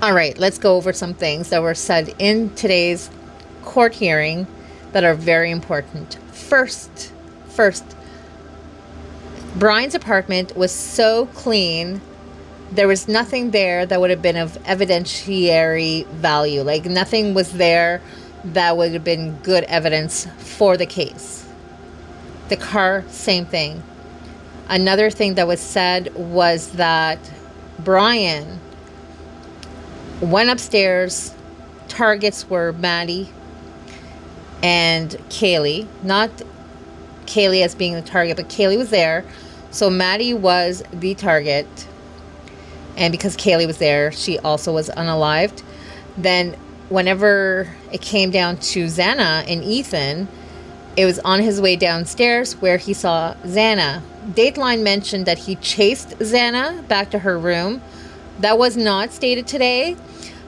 All right, let's go over some things that were said in today's court hearing that are very important. First, Brian's apartment was so clean, there was nothing there that would have been of evidentiary value. Like, nothing was there that would have been good evidence for the case. The car, same thing. Another thing that was said was that Brian went upstairs. Targets were Maddie and Kaylee. Not Kaylee as being the target, but Kaylee was there. So Maddie was the target. And because Kaylee was there, she also was unalived. Then whenever it came down to Xana and Ethan, it was on his way downstairs where he saw Xana. Dateline mentioned that he chased Xana back to her room. That was not stated today,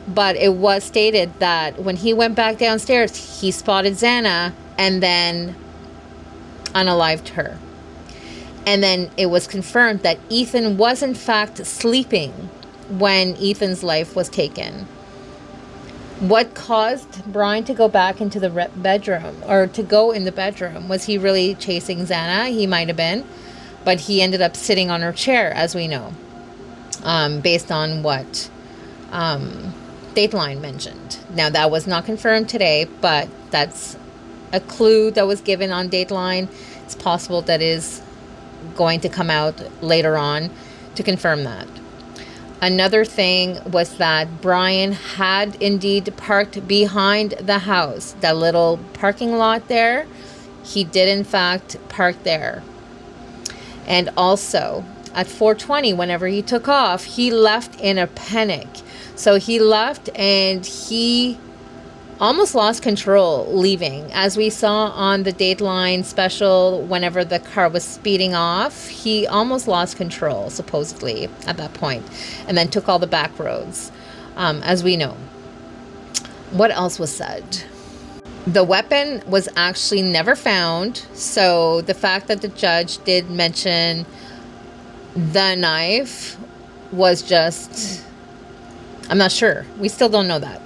but it was stated that when he went back downstairs, he spotted Xana and then unalived her. And then it was confirmed that Ethan was in fact sleeping when Ethan's life was taken. What caused Brian to go back into the bedroom, or to go in the bedroom? Was he really chasing Xana? He might have been, but he ended up sitting on her chair, as we know, based on what Dateline mentioned. Now, that was not confirmed today, but that's a clue that was given on Dateline. It's possible that is going to come out later on to confirm that. Another thing was that Brian had indeed parked behind the house, that little parking lot there. He did in fact park there. And also at 4:20, whenever he took off, he left in a panic. So he left and he almost lost control leaving. As we saw on the Dateline special, whenever the car was speeding off, he almost lost control, supposedly, at that point, and then took all the back roads, as we know. What else was said? The weapon was actually never found, so the fact that the judge did mention the knife was just, I'm not sure. We still don't know that.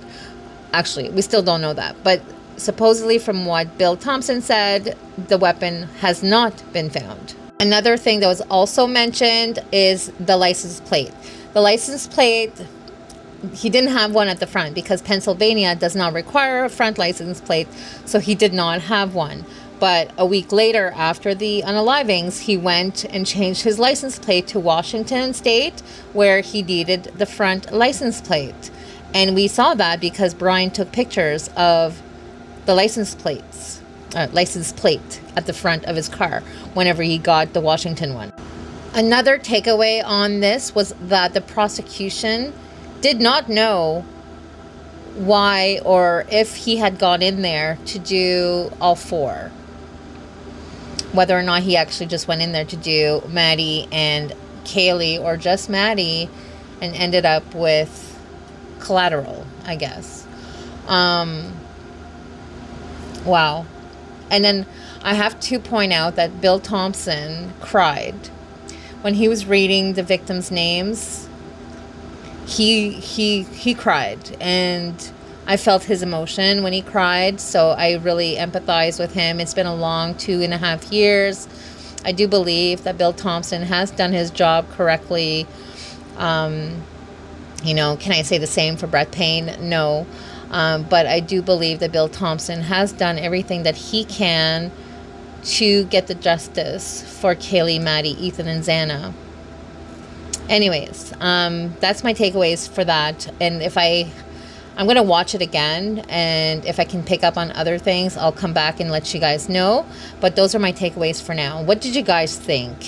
Actually, we still don't know that. But supposedly, from what Bill Thompson said, the weapon has not been found. Another thing that was also mentioned is the license plate. The license plate, he didn't have one at the front because Pennsylvania does not require a front license plate, so he did not have one. But a week later, after the unalivings, he went and changed his license plate to Washington State, where he needed the front license plate. And we saw that because Brian took pictures of the license plate at the front of his car whenever he got the Washington one. Another takeaway on this was that the prosecution did not know why or if he had gone in there to do all four. Whether or not he actually just went in there to do Maddie and Kaylee, or just Maddie and ended up with collateral, I guess. Wow. And then I have to point out that Bill Thompson cried when he was reading the victims' names. He cried, and I felt his emotion when he cried, so I really empathize with him. It's been a long 2.5 years. I do believe that Bill Thompson has done his job correctly. Can I say the same for Brett Payne? No. But I do believe that Bill Thompson has done everything that he can to get the justice for Kaylee, Maddie, Ethan, and Xana. Anyways, that's my takeaways for that. And I'm going to watch it again, and if I can pick up on other things, I'll come back and let you guys know. But those are my takeaways for now. What did you guys think?